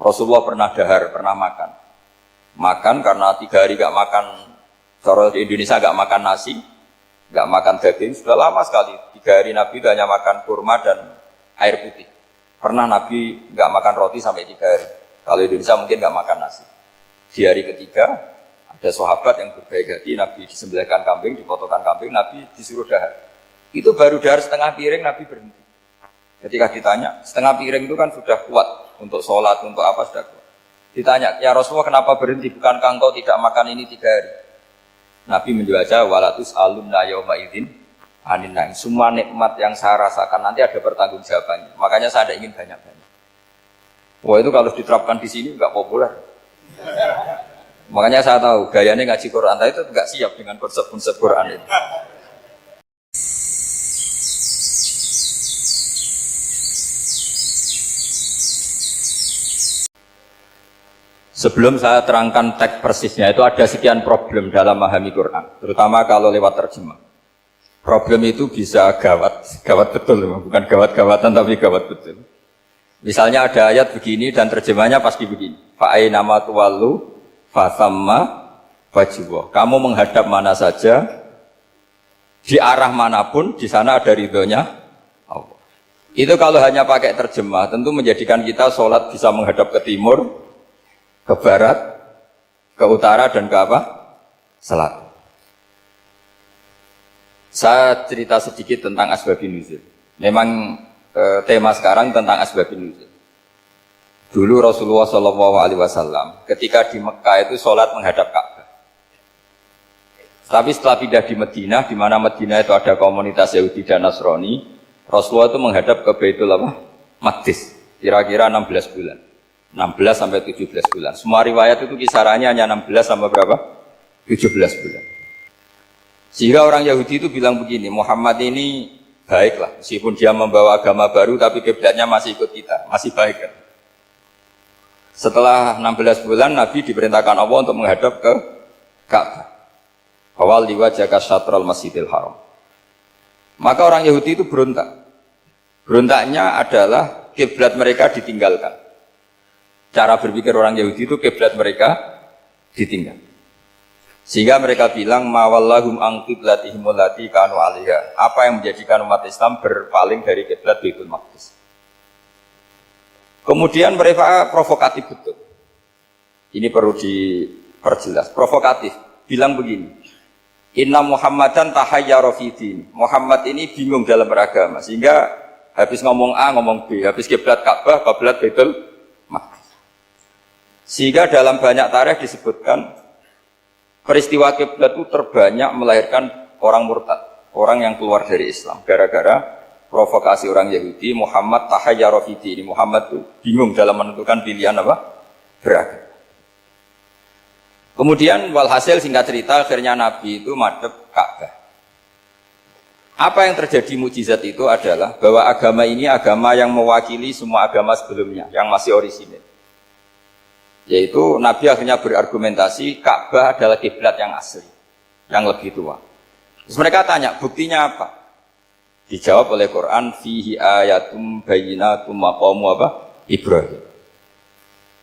Rasulullah pernah dahar, pernah makan. Makan karena 3 hari gak makan, cara di Indonesia gak makan nasi, gak makan daging, sudah lama sekali. 3 hari Nabi itu hanya makan kurma dan air putih. Pernah Nabi gak makan roti sampai 3 hari. Kalau Indonesia mungkin gak makan nasi. Di hari ketiga, ada sahabat yang berbaik hati, Nabi disembelihkan kambing, dipotongkan kambing, Nabi disuruh dahar. Itu baru dahar setengah piring, Nabi berhenti. Ketika ditanya, setengah piring itu kan sudah kuat untuk sholat, untuk apa sudah kuat. Ditanya, ya Rasulullah kenapa berhenti? Bukankah engkau tidak makan ini 3 hari? Nabi menjawab, walatus alumna yauma idzin anin naim. Semua nikmat yang saya rasakan nanti ada pertanggungjawabannya. Makanya saya tidak ingin banyak-banyak. Wah itu kalau diterapkan di sini nggak populer. Makanya saya tahu gayanya ngaji Quran itu nggak siap dengan konsep-konsep Quran itu. Sebelum saya terangkan teks persisnya, itu ada sekian problem dalam memahami Quran, terutama kalau lewat terjemah. Problem itu bisa gawat betul, bukan gawat-gawatan tapi gawat betul. Misalnya ada ayat begini dan terjemahnya pasti begini. Fa'ai nama tuwalu fasamma wajibah. Kamu menghadap mana saja, di arah manapun, di sana ada ridhonya Allah. Itu kalau hanya pakai terjemah, tentu menjadikan kita sholat bisa menghadap ke timur, ke barat, ke utara, dan ke apa? Selatan. Saya cerita sedikit tentang asbabun nuzul. Memang tema sekarang tentang asbabun nuzul. Dulu Rasulullah SAW ketika di Mekah itu sholat menghadap Ka'bah. Tapi setelah pindah di Madinah, di mana Madinah itu ada komunitas Yahudi dan Nasrani, Rasulullah itu menghadap ke Baitul Maqdis, kira-kira 16 bulan. 16 sampai 17 bulan. Semua riwayat itu kisarannya hanya 16 sampai berapa? 17 bulan. Sehingga orang Yahudi itu bilang begini, Muhammad ini baiklah, meskipun dia membawa agama baru, tapi kiblatnya masih ikut kita, masih baik kan? Setelah 16 bulan, Nabi diperintahkan Allah untuk menghadap ke Ka'bah. Awal liwajaka syatral masjidil haram. Maka orang Yahudi itu berontak. Berontaknya adalah kiblat mereka ditinggalkan. Cara berpikir orang Yahudi itu kiblat mereka ditinggal. Sehingga mereka bilang mawallahum an qiblatihim allati kanu 'alaiha. Apa yang menjadikan umat Islam berpaling dari kiblat Baitul Maqdis. Kemudian mereka provokatif betul. Ini perlu diperjelas. Provokatif. Bilang begini. Inna Muhammadan tahayyara fi din. Muhammad ini bingung dalam beragama. Sehingga habis ngomong A ngomong B, habis kiblat Ka'bah, kiblat Baitul Maqdis. Sehingga dalam banyak tarikh disebutkan peristiwa kiblat itu terbanyak melahirkan orang murtad, orang yang keluar dari Islam gara-gara provokasi orang Yahudi. Muhammad tahayyara fi din. Muhammad itu bingung dalam menentukan pilihan apa? Beragama. Kemudian walhasil singkat cerita akhirnya Nabi itu madhep Ka'bah. Apa yang terjadi mukjizat itu adalah bahwa agama ini agama yang mewakili semua agama sebelumnya yang masih orisinil. Yaitu Nabi akhirnya berargumentasi Ka'bah adalah kiblat yang asli, yang lebih tua. Terus mereka tanya, buktinya apa? Dijawab oleh Quran, fihi ayatum bayyinatum maqamu apa? Ibrahim.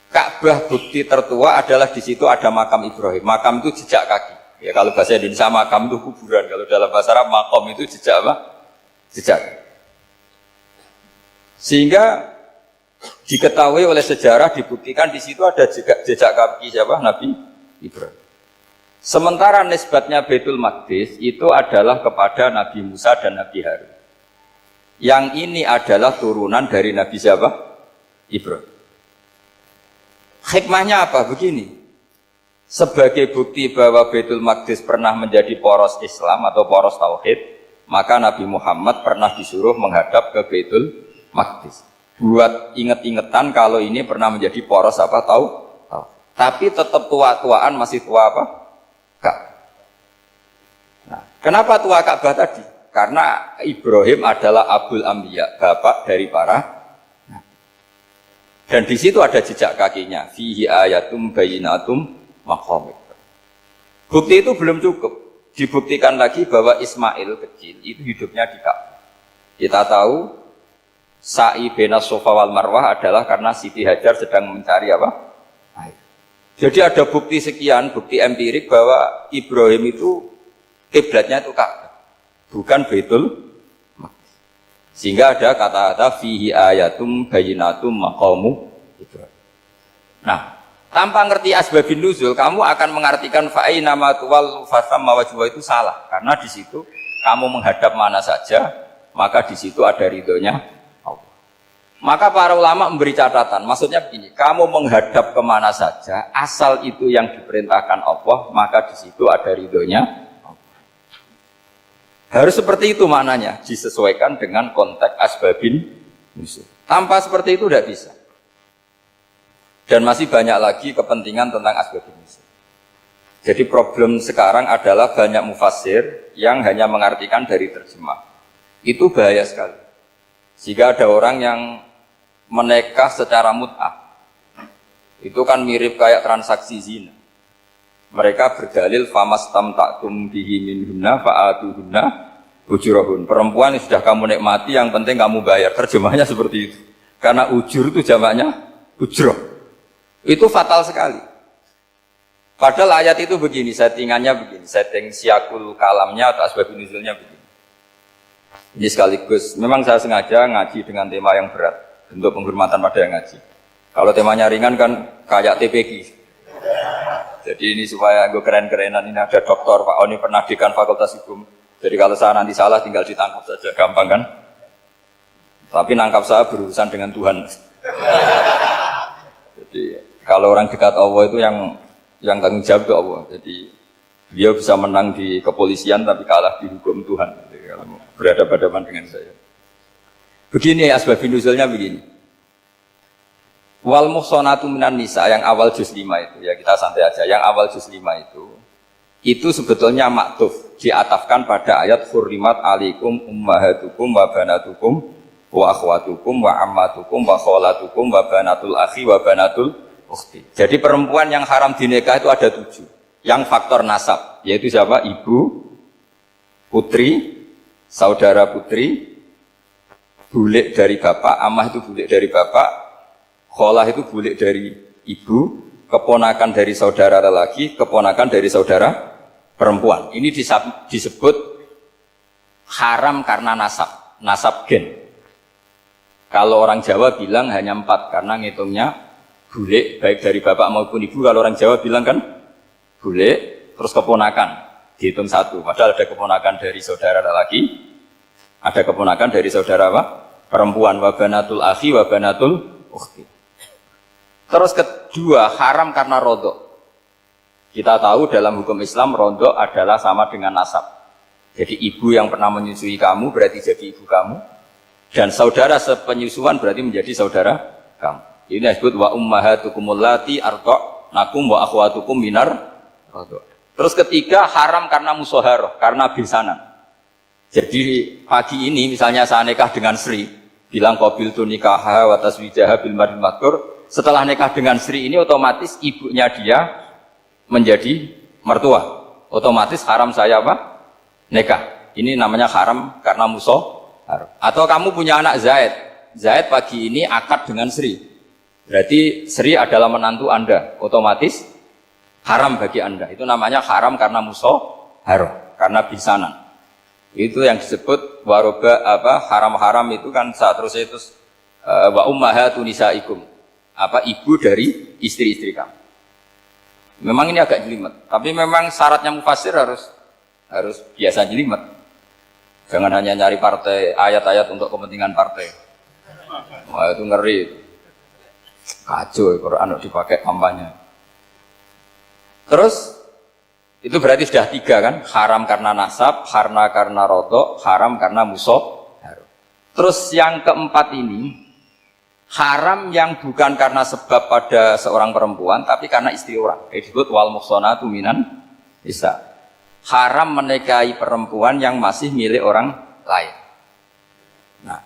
Ka'bah bukti tertua adalah di situ ada makam Ibrahim. Makam itu jejak kaki. Ya kalau bahasa Indonesia makam itu kuburan. Kalau dalam bahasa Arab maqam itu jejak apa? Jejak. Sehingga diketahui oleh sejarah, dibuktikan di situ ada jejak kaki siapa? Nabi Ibrahim. Sementara nisbatnya Baitul Maqdis itu adalah kepada Nabi Musa dan Nabi Harun. Yang ini adalah turunan dari Nabi siapa? Ibrahim. Hikmahnya apa? Begini. Sebagai bukti bahwa Baitul Maqdis pernah menjadi poros Islam atau poros Tauhid, maka Nabi Muhammad pernah disuruh menghadap ke Baitul Maqdis. Buat inget-ingetan kalau ini pernah menjadi poros apa? Tahu? Tapi tetap tua-tuaan masih tua apa? Ka'bah. Nah, kenapa tua Ka'bah tadi? Karena Ibrahim adalah Abul Anbiya, bapak dari para. Dan di situ ada jejak kakinya. Fihi ayatum bayyinatum maqam. Bukti itu belum cukup. Dibuktikan lagi bahwa Ismail kecil itu hidupnya di Ka'bah. Kita tahu sa'i bainas Shafa wal Marwah adalah karena Siti Hajar sedang mencari apa? Air. Jadi ada bukti sekian, bukti empirik bahwa Ibrahim itu kiblatnya itu Ka'bah, bukan Baitul Maqdis. Sehingga ada kata-kata fihi ayatum bayyinatum maqamu Ibrahim. Nah, tanpa ngerti asbabun nuzul, kamu akan mengartikan fa'ina ma tuwallu fasamma wajhu itu salah. Karena di situ kamu menghadap mana saja, maka di situ ada ridhonya Allah. Maka para ulama memberi catatan, maksudnya begini, kamu menghadap kemana saja, asal itu yang diperintahkan Allah, maka di situ ada ridhonya Allah. Harus seperti itu maknanya, disesuaikan dengan konteks asbabun nuzul. Tanpa seperti itu tidak bisa. Dan masih banyak lagi kepentingan tentang asbabun nuzul. Jadi problem sekarang adalah banyak mufassir yang hanya mengartikan dari terjemah. Itu bahaya sekali. Jika ada orang yang menikah secara mut'ah, itu kan mirip kayak transaksi zina. Mereka berdalil famastamta'tum bihi minhunna fa'atuhunna ujurahun. Perempuan yang sudah kamu nikmati, yang penting kamu bayar. Terjemahnya seperti itu. Karena ujur itu jamaknya ujroh. Itu fatal sekali. Padahal ayat itu begini, settingannya begini, setting siakul kalamnya atau asbabun nuzulnya begini. Ini sekaligus, memang saya sengaja ngaji dengan tema yang berat, untuk penghormatan pada yang ngaji. Kalau temanya ringan kan kayak TPG. Jadi ini supaya gue keren-kerenan, ini ada doktor, Pak Oni pernah dekan Fakultas Hukum. Jadi kalau saya nanti salah tinggal ditangkap saja, gampang kan? Tapi nangkap saya berurusan dengan Tuhan. Jadi kalau orang dekat Allah itu yang tanggung jawab itu Allah. Jadi beliau bisa menang di kepolisian tapi kalah di hukum Tuhan. Jadi, kalau berhadapan-hadapan dengan saya. Begini asbabun nuzulnya begini. Wal muhsanatu minan nisa yang awal juz 5 itu, ya kita santai aja. Yang awal juz 5 itu sebetulnya maktuf, diatafkan pada ayat hurrimat alaikum ummahatukum wa banatukum wa akhwatukum wa ammatukum wa kholatukum wa banatul akhi wa banatul ukhti. Jadi perempuan yang haram dinikah itu ada 7. Yang faktor nasab, yaitu siapa? Ibu, putri, saudara putri, bulik dari bapak, amah itu bulik dari bapak, kholah itu bulik dari ibu, keponakan dari saudara lelaki, keponakan dari saudara perempuan. Ini disebut haram karena nasab gen. Kalau orang Jawa bilang hanya 4 karena ngitungnya bulik baik dari bapak maupun ibu. Kalau orang Jawa bilang kan bulik terus keponakan dihitung 1. Padahal ada keponakan dari saudara lelaki, ada keponakan dari saudara apa? Perempuan. Wa banatul akhi wa banatul ukhti. Terus kedua haram karena rodok. Kita tahu dalam hukum Islam rodok adalah sama dengan nasab. Jadi ibu yang pernah menyusui kamu berarti jadi ibu kamu. Dan saudara sepenyusuan berarti menjadi saudara kamu. Ini disebut wa ummahatukumul lati arda'nakum wa akhwatukum minar radha'. Terus ketiga haram karena musaharah, karena besanan. Jadi pagi ini misalnya saya nikah dengan Sri, bilang qabiltu nikaha wa taswijaha bil mar'il madkur. Setelah nikah dengan Sri ini otomatis ibunya dia menjadi mertua. Otomatis haram saya apa? Nikah. Ini namanya haram karena musaharah. Atau kamu punya anak Zaid. Zaid pagi ini akad dengan Sri. Berarti Sri adalah menantu Anda. Otomatis haram bagi Anda. Itu namanya haram karena musaharah, karena bisanan. Itu yang disebut waroba haram-haram itu kan seterusnya itu wa ummahatu nisaikum. Ibu dari istri-istri kamu. Memang ini agak jelimet, tapi memang syaratnya mufassir harus biasa jelimet. Jangan hanya nyari partai, ayat-ayat untuk kepentingan partai. Wah itu ngeri. Kacau, Quran dipakai kampanye. Terus, itu berarti sudah 3 kan? Haram karena nasab, karena rodok, haram karena musaharah. Terus yang keempat ini, haram yang bukan karena sebab pada seorang perempuan, tapi karena istri orang. Disebut wal muhsanatu minan nisa. Haram menikahi perempuan yang masih milik orang lain. Nah,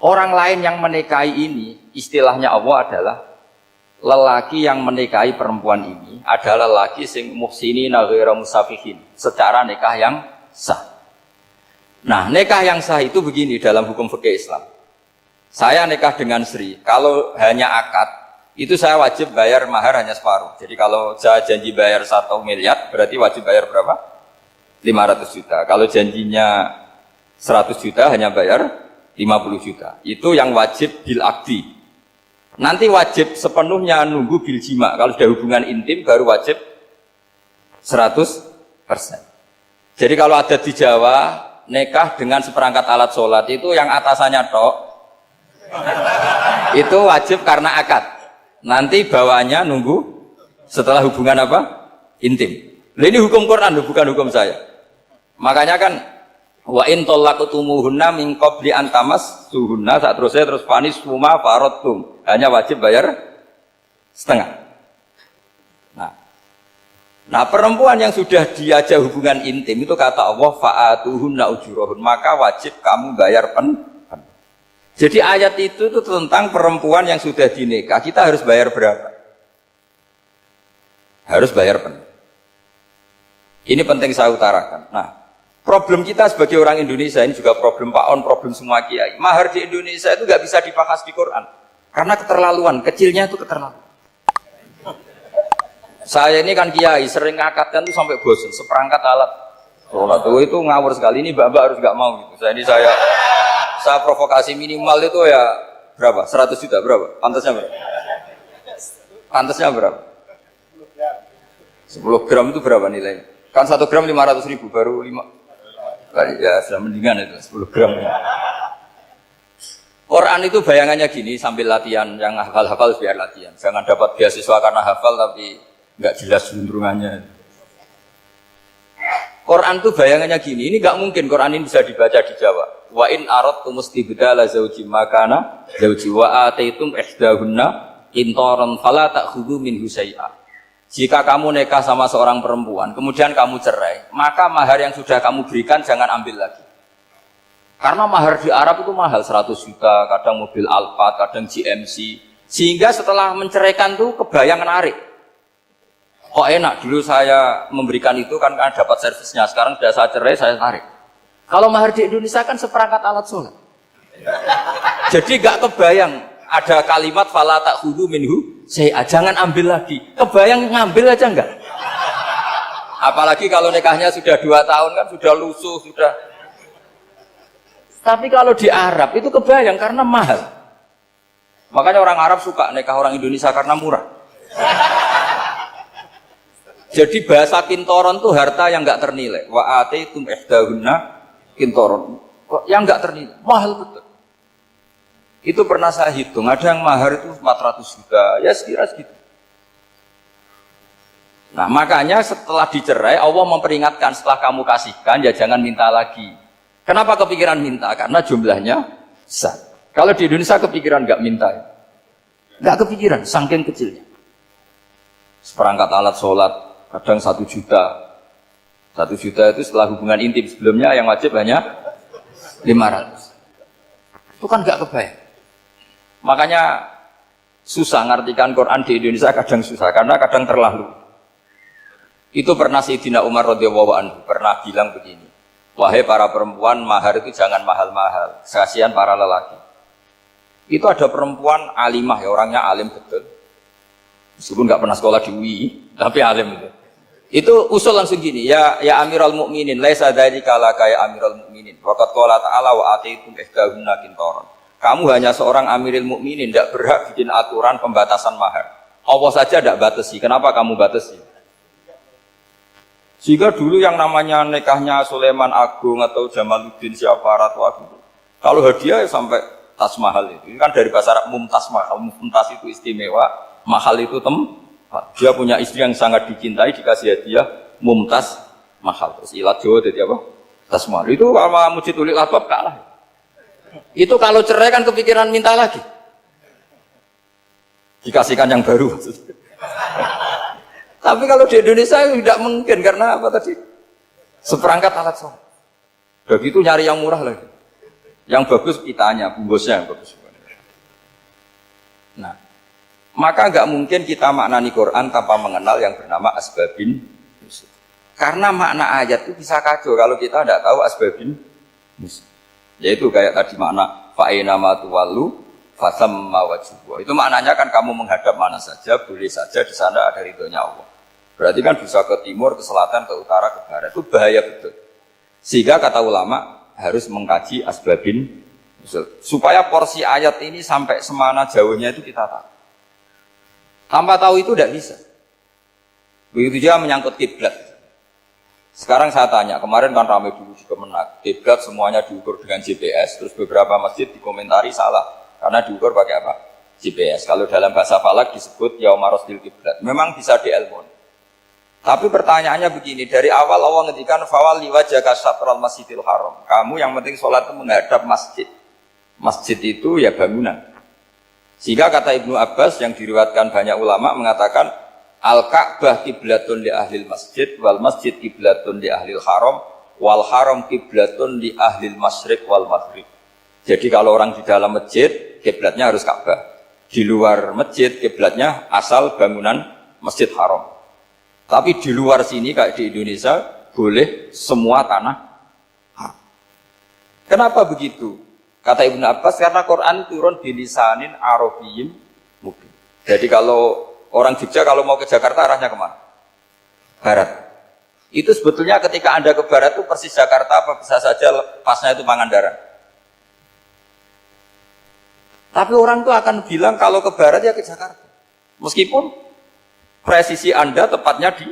orang lain yang menikahi ini, istilahnya Allah adalah lelaki yang menikahi perempuan ini adalah lelaki sing muhsinina ghairu musafihin, secara nikah yang sah. Nah, nikah yang sah itu begini dalam hukum fikih Islam. Saya nikah dengan Sri, kalau hanya akad, itu saya wajib bayar mahar hanya separuh. Jadi kalau saya janji bayar 1 miliar, berarti wajib bayar berapa? 500 juta. Kalau janjinya 100 juta, hanya bayar 50 juta. Itu yang wajib bil akdi. Nanti wajib sepenuhnya nunggu bil jima. Kalau sudah hubungan intim, baru wajib 100%. Jadi kalau ada di Jawa, nikah dengan seperangkat alat sholat, itu yang atasannya tok, itu wajib karena akad. Nanti bawaannya nunggu setelah hubungan apa? Intim. Ini hukum Quran, bukan hukum saya. Makanya kan wa in talaqtumuhunna min qabli an tamassuhunna, saat terus fanis suma faradtum. Hanya wajib bayar setengah. Nah, perempuan yang sudah diajak hubungan intim itu kata Allah fa'atuhunna ujurahun, maka wajib kamu bayar penuh. Jadi ayat itu tentang perempuan yang sudah dinikah, kita harus bayar berapa? Harus bayar penuh. Ini penting saya utarakan. Nah, problem kita sebagai orang Indonesia, ini juga problem Pak On, problem semua kiai. Mahar di Indonesia itu nggak bisa dibahas di Quran. Karena keterlaluan, kecilnya itu keterlaluan. Saya ini kan kiai, sering ngakatkan itu sampai bosan, seperangkat alat sholat itu ngawur sekali. Ini mbak-mbak harus nggak mau gitu. Saya provokasi minimal itu ya berapa? 100 juta berapa? Pantasnya berapa? Pantasnya berapa? 10 gram itu berapa nilainya? Kan 1 gram 500 ribu, baru 5. Ya sudah mendingan itu 10 gram. Quran itu bayangannya gini, sambil latihan, yang hafal-hafal biar latihan. Jangan dapat beasiswa karena hafal tapi nggak jelas juntrungannya. Quran itu bayangannya gini, ini nggak mungkin Quran ini bisa dibaca di Jawa. Wa in aradtum istibdala zawji makana zawji wa ataitum ihdahunna qintaran fala ta'khudhu minhu syai'a. Jika kamu nikah sama seorang perempuan, kemudian kamu cerai, maka mahar yang sudah kamu berikan jangan ambil lagi. Karena mahar di Arab itu mahal, 100 juta, kadang mobil Alphard, kadang GMC. Sehingga setelah menceraikan tuh kebayang narik. Kok enak, dulu saya memberikan itu kan karena dapat servisnya, sekarang sudah saya cerai, saya tarik. Kalau mahar di Indonesia kan seperangkat alat sholat. Jadi gak kebayang, ada kalimat fala ta'khudhu minhu syai'a, jangan ambil lagi. Kebayang ngambil aja enggak? Apalagi kalau nikahnya sudah 2 tahun kan sudah lusuh, sudah. Tapi kalau di Arab itu kebayang karena mahal. Makanya orang Arab suka nikah orang Indonesia karena murah. Jadi bahasa kintoron itu harta yang enggak ternilai. Wa ataitum ihdahunna kintoron. Yang enggak ternilai, mahal betul. Itu pernah saya hitung, ada yang mahar itu 400 juta, ya sekira segitu. Nah, makanya setelah dicerai Allah memperingatkan, setelah kamu kasihkan ya jangan minta lagi. Kenapa kepikiran minta? Karena jumlahnya besar. Kalau di Indonesia kepikiran enggak minta ya? Enggak kepikiran, saking kecilnya. Seperangkat alat sholat kadang 1 juta. 1 juta itu setelah hubungan intim, sebelumnya yang wajib hanya 500. Itu kan gak kebayang. Makanya susah ngartikan Quran di Indonesia, kadang susah karena kadang terlalu. Itu pernah Sayyidina Umar radhiyallahu anhu pernah bilang begini, wahai para perempuan, mahar itu jangan mahal-mahal, kasihan para lelaki. Itu ada perempuan alimah ya, orangnya alim betul. Meskipun gak pernah sekolah di UI, tapi alim itu. Itu usul langsung gini, ya Amirul Mukminin, laisa dzalika laka ya Amirul Mukminin. Waqad qala ta'ala wa ataitum ihdahunna qintaran. Kamu hanya seorang Amirul Mukminin, tidak berhak bikin aturan pembatasan mahar. Allah saja tidak batasi, kenapa kamu batasi? Sehingga dulu yang namanya nikahnya Sulaiman Agung atau Jamaluddin siapa Ratu Agung, kalau hadiah sampai tas mahal itu. Ini kan dari bahasa Arab mumtaz mahal, mumtaz itu istimewa, mahal itu dia punya istri yang sangat dicintai, dikasih hadiah mumtaz mahal. Terus ilat Jawa jadi apa? Tas mahal. Itu kalau Mujid Ulil Albab kalah. Itu kalau cerai kan kepikiran minta lagi. Dikasihkan yang baru. Tapi kalau di Indonesia tidak mungkin karena apa tadi? Seperangkat alat sholat. Begitu nyari yang murah lagi. Yang bagus kitanya, bungkusnya yang bagus. Nah, maka nggak mungkin kita maknani Quran tanpa mengenal yang bernama asbabin nuzul. Karena makna ayat itu bisa kacau kalau kita tidak tahu asbabin nuzul. Yaitu kayak tadi makna fa aina ma tuwallu fasamma wajhullah. Itu maknanya kan kamu menghadap mana saja, boleh saja di sana ada ridhonya Allah. Berarti kan bisa ke timur, ke selatan, ke utara, ke barat. Itu bahaya betul. Sehingga kata ulama harus mengkaji asbabin supaya porsi ayat ini sampai semana jauhnya itu kita tahu. Tanpa tahu itu tidak bisa. Begitu juga menyangkut kiblat. Sekarang saya tanya, kemarin kan ramai dulu di Kemenak, kiblat semuanya diukur dengan GPS, terus beberapa masjid dikomentari salah karena diukur pakai apa? GPS. Kalau dalam bahasa falak disebut yaumarosdil kiblat. Memang bisa diilmukan. Tapi pertanyaannya begini, dari awal Allah ngendikan fawalli wajhaka syatral masjidil haram. Kamu yang penting sholat itu menghadap masjid. Masjid itu ya bangunan. Sehingga kata Ibnu Abbas yang diriwayatkan banyak ulama mengatakan al-Ka'bah kiblatun li ahlil masjid wal masjid kiblatun li ahlil haram wal haram kiblatun li ahlil masyriq wal maghrib. Jadi kalau orang di dalam masjid kiblatnya harus Ka'bah. Di luar masjid kiblatnya asal bangunan Masjid Haram. Tapi di luar sini kayak di Indonesia boleh semua tanah. Kenapa begitu? Kata Ibnu Abbas karena Quran turun bilisanin arabiyyin mubin. Jadi kalau orang Jogja kalau mau ke Jakarta arahnya kemana? Barat. Itu sebetulnya ketika Anda ke barat itu persis Jakarta apa bisa saja pasnya itu Pangandaran. Tapi orang tuh akan bilang kalau ke barat ya ke Jakarta. Meskipun presisi Anda tepatnya di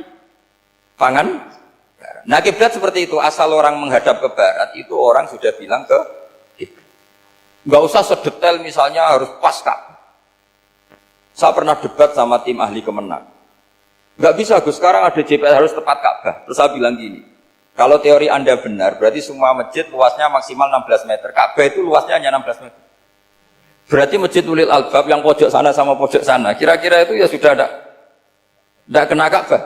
Pangandaran. Nah kiblat seperti itu, asal orang menghadap ke barat itu orang sudah bilang ke kiblat. Nggak usah sedetail misalnya harus pas Ka'bah. Saya pernah debat sama tim ahli Kemenak. Nggak bisa Gus, sekarang ada GPS harus tepat Ka'bah. Terus saya bilang gini, kalau teori Anda benar, berarti semua masjid luasnya maksimal 16 meter. Ka'bah itu luasnya hanya 16 meter. Berarti masjid Ulil Albab yang pojok sana sama pojok sana, kira-kira itu ya sudah ada. Tidak kena Ka'bah.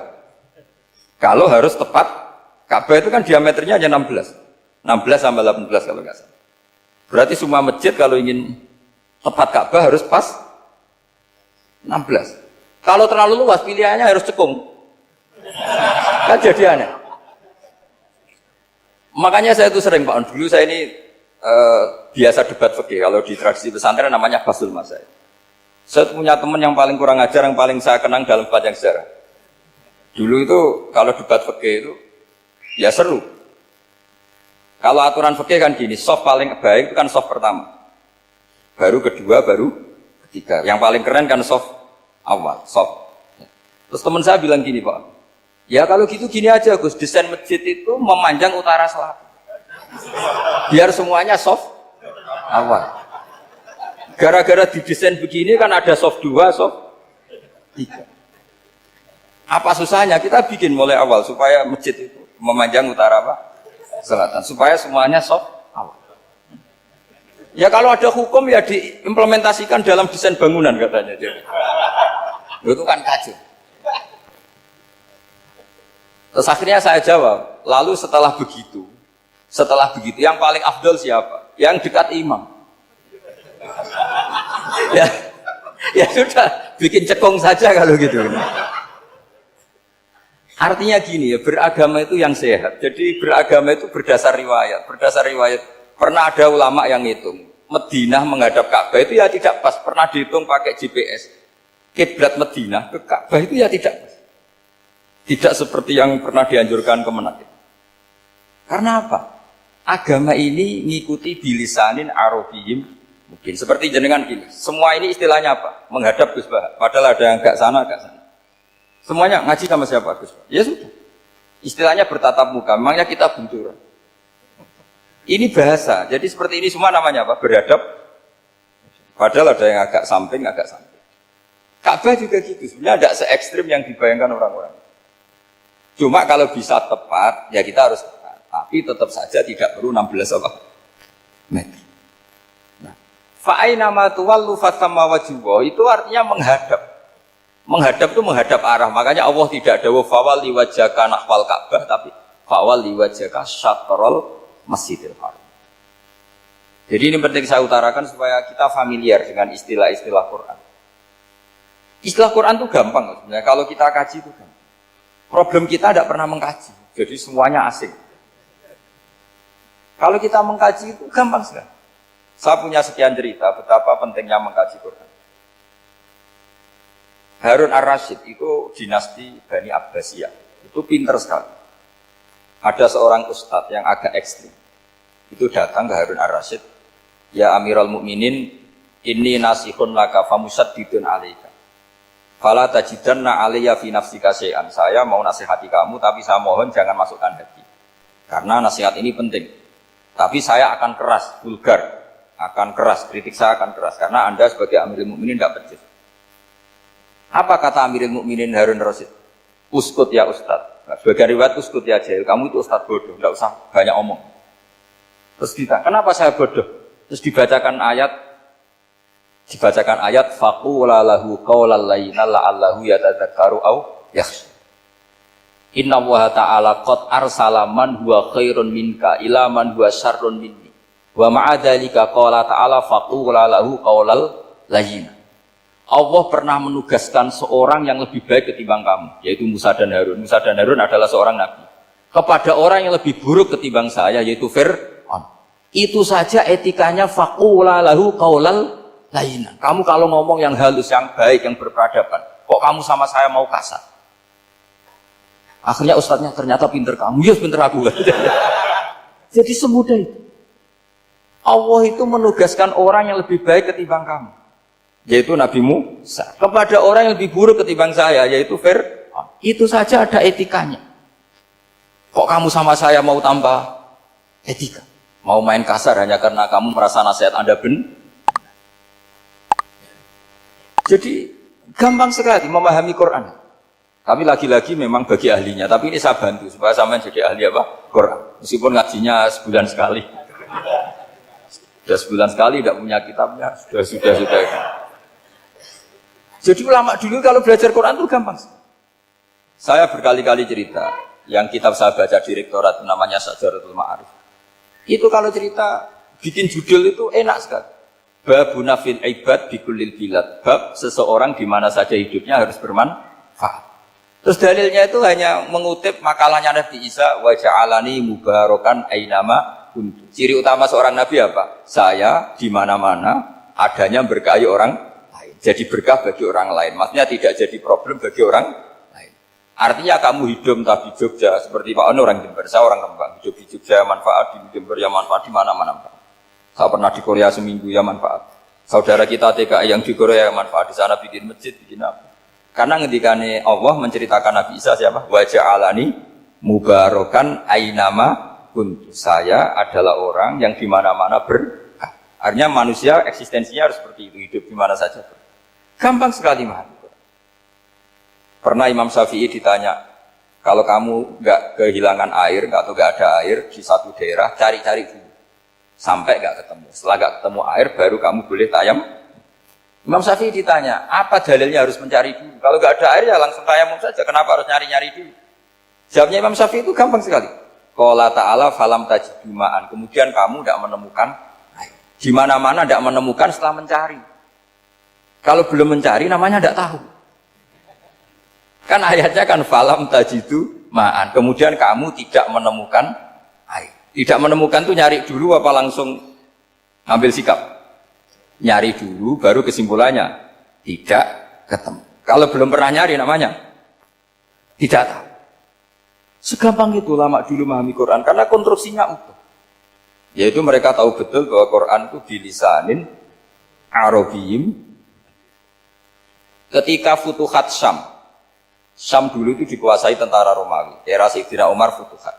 Kalau harus tepat, Ka'bah itu kan diameternya hanya 16. 16 sampai 18 kalau nggak salah. Berarti semua masjid kalau ingin tepat Ka'bah harus pas 16. Kalau terlalu luas pilihannya harus cekung. Kan jadi aneh. Makanya saya itu sering Pak, dulu saya ini biasa debat fikih. Kalau di tradisi pesantren namanya Basul Masail. Saya punya teman yang paling kurang ajar, yang paling saya kenang dalam panjang sejarah. Dulu itu kalau debat fikih itu ya seru. Kalau aturan fikih kan gini, soft paling baik itu kan soft pertama. Baru kedua, baru ketiga. Yang paling keren kan soft awal, soft. Terus teman saya bilang gini Pak, ya kalau gitu gini aja Gus, desain masjid itu memanjang utara selatan. Biar semuanya soft awal. Gara-gara didesain begini kan ada soft 2, soft 3. Apa susahnya? Kita bikin mulai awal supaya masjid itu memanjang utara apa? Selatan. Supaya semuanya soft awal. Ya kalau ada hukum ya diimplementasikan dalam desain bangunan katanya. Itu kan kacau. Terus akhirnya saya jawab, lalu setelah begitu yang paling afdol siapa? Yang dekat imam. Ya sudah, bikin cekung saja kalau gitu. Artinya gini ya, beragama itu yang sehat. Jadi beragama itu berdasar riwayat. Berdasar riwayat, pernah ada ulama yang ngitung Madinah menghadap Ka'bah itu ya tidak pas. Pernah dihitung pakai GPS. Kiblat Madinah ke Ka'bah itu ya tidak pas. Tidak seperti yang pernah dianjurkan Kemenak. Karena apa? Agama ini ngikuti bilisanin arabiyyin mungkin. Seperti jenengan gini. Semua ini istilahnya apa? Menghadap Gus Bah. Padahal ada yang agak sana, agak sana. Semuanya ngaji sama siapa Gus? Ya sudah. Istilahnya bertatap muka. Memangnya kita benturan. Ini bahasa. Jadi seperti ini semua namanya apa? Beradab. Padahal ada yang agak samping, agak samping. Ka'bah juga gitu. Sebenarnya tidak se-ekstrim yang dibayangkan orang-orang. Cuma kalau bisa tepat, ya kita harus tepat. Tapi tetap saja tidak perlu 16 apa? Meter. Nah, fa'aina ma tuwallu fasamma wajhullah itu artinya menghadap. Menghadap itu menghadap arah. Makanya Allah tidak dawuh fawalli wajhaka nahwal Ka'bah, tapi fawalli wajhaka syatrul Masjidil Haram. Jadi ini penting saya utarakan supaya kita familiar dengan istilah-istilah Quran. Istilah Quran itu gampang sebenarnya. Kalau kita kaji itu gampang. Problem kita tidak pernah mengkaji. Jadi semuanya asing. Kalau kita mengkaji itu gampang sekali. Saya punya sekian cerita betapa pentingnya mengkaji Quran. Harun ar-Rasyid itu dinasti Bani Abbasiyah. Itu pinter sekali. Ada seorang ustadz yang agak ekstrim. Itu datang ke Harun ar-Rasyid. Ya Amirul Mukminin, inni nasihun laka famusaddidun alaika. Fala tajidanna alayya fi nafsika syai'an. Saya mau nasihati kamu, tapi saya mohon jangan masukkan hati. Karena nasihat ini penting. Tapi saya akan keras, vulgar. Akan keras, kritik saya akan keras. Karena Anda sebagai Amirul Mukminin tidak becus. Apa kata Amirul Mukminin Harun ar-Rasyid? Uskut ya Ustadz. Nah, sebagai riwayat uskut ya jahil. Kamu itu Ustadz bodoh, tidak usah banyak omong. Terus kita, kenapa saya bodoh? Terus dibacakan ayat faqula lahu qaulal layyina la'allahu yatadzakkaru aw yakhsha. Inna Allaha ta'ala qad arsala man huwa khairun minka ila man huwa syarrun minni. Wa ma'adzalika qala ta'ala faqula lahu qaulal layyina. Allah pernah menugaskan seorang yang lebih baik ketimbang kamu, yaitu Musa dan Harun. Musa dan Harun adalah seorang nabi. Kepada orang yang lebih buruk ketimbang saya, yaitu Fir'aun. Itu saja etikanya faqula lahu qaulal layyina. Kamu kalau ngomong yang halus, yang baik, yang berperadaban, kok kamu sama saya mau kasar? Akhirnya ustadznya ternyata pinter kamu, ya pinter aku. Jadi semudah itu. Allah itu menugaskan orang yang lebih baik ketimbang kamu, yaitu Nabi Musa, kepada orang yang lebih buruk ketimbang saya, yaitu Fir'aun. Itu saja ada etikanya. Kok kamu sama saya mau tambah etika? Mau main kasar hanya karena kamu merasa nasihat Anda benar? Jadi gampang sekali memahami Quran. Tapi lagi-lagi memang bagi ahlinya. Tapi ini saya bantu supaya sampean jadi ahli apa? Quran. Meskipun ngajinya sebulan sekali. Sudah sebulan sekali tidak punya kitabnya, sudah. Jadi ulama dulu kalau belajar Quran itu gampang. Saya berkali-kali cerita, yang kitab saya baca di rektorat namanya Syajaratul Ma'arif. Itu kalau cerita bikin judul itu enak sekali. Babuna fil ibad bikullil bilad. Bab seseorang di mana saja hidupnya harus bermanfaat. Terus dalilnya itu hanya mengutip makalahnya Nabi Isa, wa ja'alani mubarakan ainama. Ciri utama seorang nabi apa? Saya di mana-mana adanya berkahi orang lain. Jadi berkah bagi orang lain. Maksudnya tidak jadi problem bagi orang lain. Artinya kamu hidup entah di Jogja seperti Pak Ono orang Jember, saya orang Rembang. Hidup di Jogja manfaat, di Jember ya manfaat, di mana-mana. Saya pernah di Korea seminggu ya manfaat. Saudara kita TKI yang di Korea ya manfaat, di sana bikin masjid, bikin apa? Karena ketikanya Allah menceritakan Nabi Isa siapa? Wa ja'alani mubarakan ainama kuntu. Saya adalah orang yang di mana-mana berkah. Artinya manusia eksistensinya harus seperti itu, hidup di mana saja. Gampang sekali memahami. Pernah Imam Syafi'i ditanya, kalau kamu nggak kehilangan air atau nggak ada air di satu daerah, cari-cari dulu sampai nggak ketemu. Setelah nggak ketemu air, baru kamu boleh tayamum. Imam Syafi'i ditanya, apa dalilnya harus mencari dulu? Kalau nggak ada air ya langsung tayamum saja. Kenapa harus nyari-nyari dulu? Jawabnya Imam Syafi'i itu gampang sekali. Qala ta'ala falam tajidu ma'an. Kemudian kamu tidak menemukan air. Di mana-mana tidak menemukan setelah mencari. Kalau belum mencari namanya tidak tahu. Kan ayatnya kan falam tajidu ma'an. Kemudian kamu tidak menemukan air. Tidak menemukan itu nyari dulu apa langsung ambil sikap? Nyari dulu baru kesimpulannya tidak ketemu. Kalau belum pernah nyari namanya tidak tahu. Segampang itu ulama dulu memahami Quran karena konstruksinya utuh. Yaitu mereka tahu betul bahwa Quran itu bilisanin Arabiyim. Ketika Futuhat Syam dulu itu dikuasai tentara Romawi. Era Sayyidina Umar Futuhat.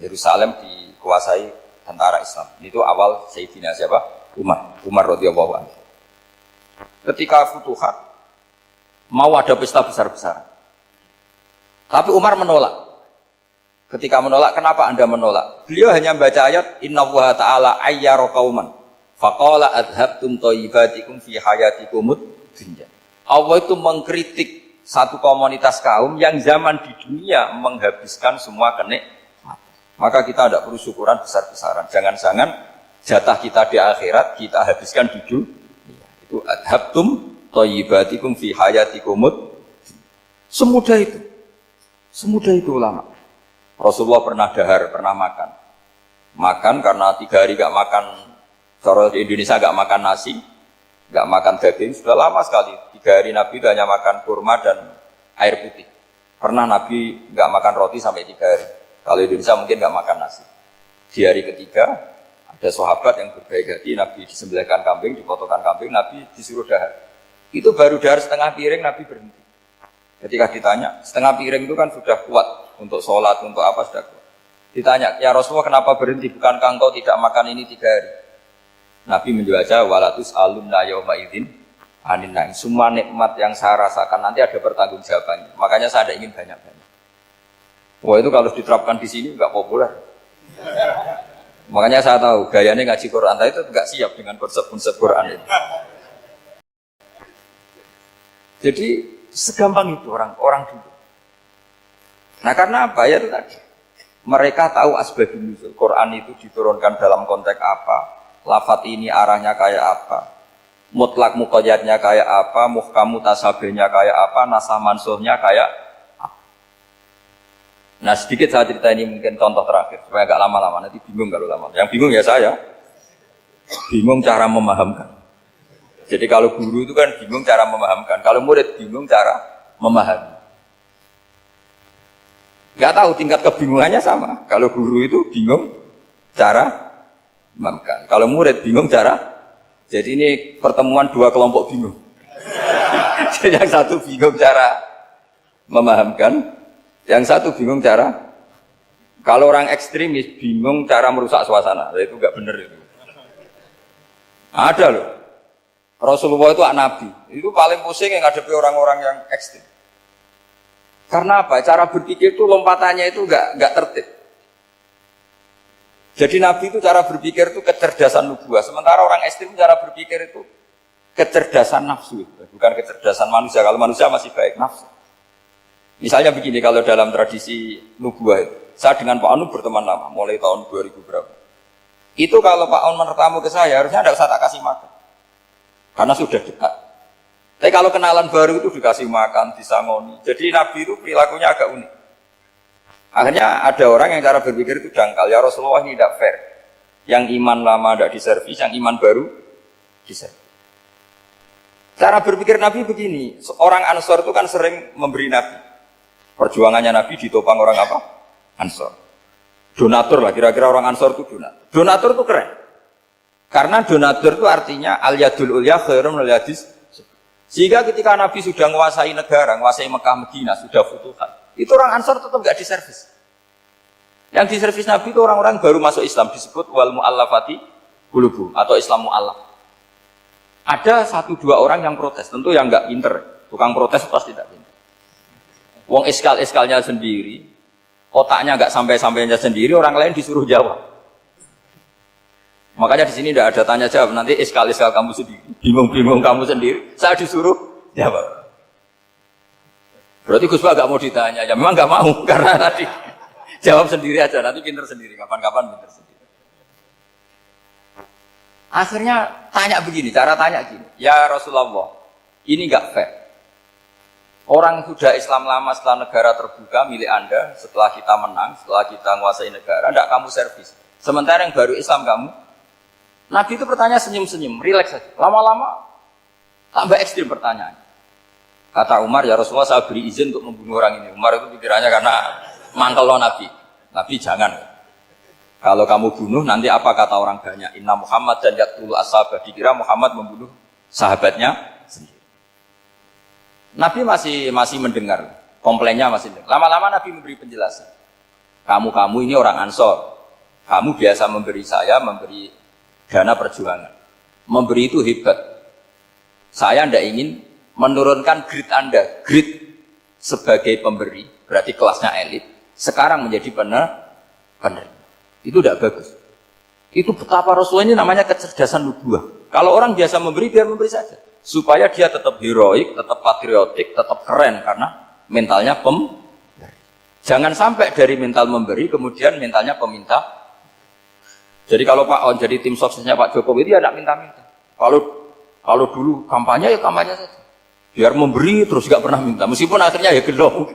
Yerusalem dikuasai tentara Islam. Itu awal Sayyidina siapa? Umar radhiyallahu anhu. Ketika Futuhat mau ada pesta besar-besaran. Tapi Umar menolak. Ketika menolak, kenapa Anda menolak? Beliau hanya membaca ayat Inna Allaha ta'ala ayyara qauman faqala adhabtum thayyibatikum fi hayatikumud dunya. Allah itu mengkritik satu komunitas kaum yang zaman di dunia menghabiskan semua kenikmatan. Maka kita tidak perlu syukuran besar-besaran. Jangan-jangan jatah kita di akhirat kita habiskan di dunia. Itu adhabtum thayyibatikum fi hayatikumud. Semudah itu. Semudah itu ulama. Rasulullah pernah dahar, pernah makan. Makan karena 3 hari gak makan Cara di Indonesia nggak makan nasi, nggak makan daging, sudah lama sekali. 3 hari Nabi itu hanya makan kurma dan air putih. Pernah Nabi nggak makan roti sampai 3 hari. Kalau Indonesia mungkin nggak makan nasi. Di hari ketiga, ada sahabat yang berbaik hati, Nabi disembelihkan kambing, dipotongkan kambing, Nabi disuruh dahar. Itu baru dahar setengah piring, Nabi berhenti. Ketika ditanya, setengah piring itu kan sudah kuat untuk sholat, untuk apa sudah kuat. Ditanya, ya Rasulullah kenapa berhenti? Bukankah engkau tidak makan ini 3 hari? Nabi menjawab, walatus alumna yauma idzin anin naim. Semua nikmat yang saya rasakan nanti ada pertanggungjawabannya. Makanya saya tidak ingin banyak-banyak. Wah itu kalau diterapkan di sini nggak populer. Makanya saya tahu gayanya ngaji Quran itu nggak siap dengan konsep-konsep Quran ini. Jadi segampang itu orang dulu. Nah karena apa ya itu tadi? Mereka tahu asbabun nuzul. Quran itu diturunkan dalam konteks apa? Lafat ini arahnya kayak apa? Mutlak muqayyadnya kayak apa? Muhkam mutasabihnya kayak apa? Nasah mansuhnya kayak apa? Nah sedikit saya cerita ini mungkin contoh terakhir supaya agak lama-lama, nanti bingung kalau lama. Yang bingung ya saya. Bingung cara memahamkan. Jadi kalau guru itu kan bingung cara memahamkan. Kalau murid bingung cara memahami. Gak tahu tingkat kebingungannya sama. Kalau guru itu bingung cara memahamkan. Kalau murid bingung cara. Jadi ini pertemuan 2 kelompok bingung. Yang satu bingung cara memahamkan, yang satu bingung cara. Kalau orang ekstremis bingung cara merusak suasana. Itu gak benar itu. Ada loh. Rasulullah itu anak Nabi. Itu paling pusing yang ngadepi orang-orang yang ekstrem. Karena apa? Cara berpikir itu lompatannya itu nggak tertib. Jadi Nabi itu cara berpikir itu kecerdasan nubuah. Sementara orang ekstrem cara berpikir itu kecerdasan nafsu. Bukan kecerdasan manusia. Kalau manusia masih baik nafsu. Misalnya begini, kalau dalam tradisi nubuah itu. Saya dengan Pak Anu berteman lama. Mulai tahun 2000 berapa. Itu kalau Pak Anu bertamu ke saya, harusnya tidak usah tak kasih makan. Karena sudah dekat. Tapi kalau kenalan baru itu dikasih makan, disangoni. Jadi Nabi itu perilakunya agak unik. Akhirnya ada orang yang cara berpikir itu dangkal. Ya Rasulullah ini tidak fair. Yang iman lama tidak diservis, yang iman baru diservis. Cara berpikir Nabi begini. Orang Ansor itu kan sering memberi Nabi. Perjuangannya Nabi ditopang orang apa? Ansor. Donatur lah, kira-kira orang Ansor itu donatur. Donatur itu keren. Karena donatur itu artinya al-yadul ulya khairun minal yadis. Sehingga ketika Nabi sudah menguasai negara, menguasai Mekah, Madinah, sudah futuhat, itu orang Ansor tetap nggak diservis. Yang diservis Nabi itu orang-orang baru masuk Islam, disebut wal mu'allafati qulubuhum atau Islam mu'allaf. Ada 1-2 orang yang protes, tentu yang nggak pinter, tukang protes pasti tidak pinter. Wong iskal-iskalnya sendiri, otaknya nggak sampai-sampainya sendiri, orang lain disuruh jawab. Makanya di sini tidak ada tanya jawab, nanti iskal-iskal kamu sendiri, bingung-bingung kamu sendiri, saya disuruh jawab. Berarti Gus Pak gak mau ditanya, ya memang gak mau, karena tadi jawab sendiri aja, nanti pinter sendiri, kapan-kapan pinter sendiri. Akhirnya tanya begini, cara tanya gini, ya Rasulullah, ini gak fair. Orang sudah Islam lama setelah negara terbuka milik Anda, setelah kita menang, setelah kita menguasai negara, tidak kamu servis. Sementara yang baru Islam kamu, Nabi itu bertanya senyum-senyum, rileks saja. Lama-lama tambah ekstrim pertanyaan. Kata Umar, ya Rasulullah saya beri izin untuk membunuh orang ini. Umar itu pikirannya karena mantel lo Nabi. Nabi jangan. Kalau kamu bunuh nanti apa kata orang banyak? Inna Muhammad dan yaqtulu ashabah. Dikira Muhammad membunuh sahabatnya sendiri. Nabi masih mendengar, komplainnya masih mendengar. Lama-lama Nabi memberi penjelasan. Kamu ini orang Ansor. Kamu biasa memberi saya, memberi dana perjuangan. Memberi itu hebat. Saya tidak ingin menurunkan grade Anda. Grade sebagai pemberi, berarti kelasnya elit. Sekarang menjadi penerima. Itu tidak bagus. Itu betapa Rasulullah ini namanya kecerdasan nubuah. Kalau orang biasa memberi, biar memberi saja. Supaya dia tetap heroik, tetap patriotik, tetap keren. Karena mentalnya pemberi. Jangan sampai dari mental memberi, kemudian mentalnya peminta. Jadi kalau Pak On jadi tim suksesnya Pak Jokowi dia tidak minta-minta. Kalau dulu kampanye ya kampanye saja. Biar memberi terus gak pernah minta. Meskipun akhirnya ya gelo.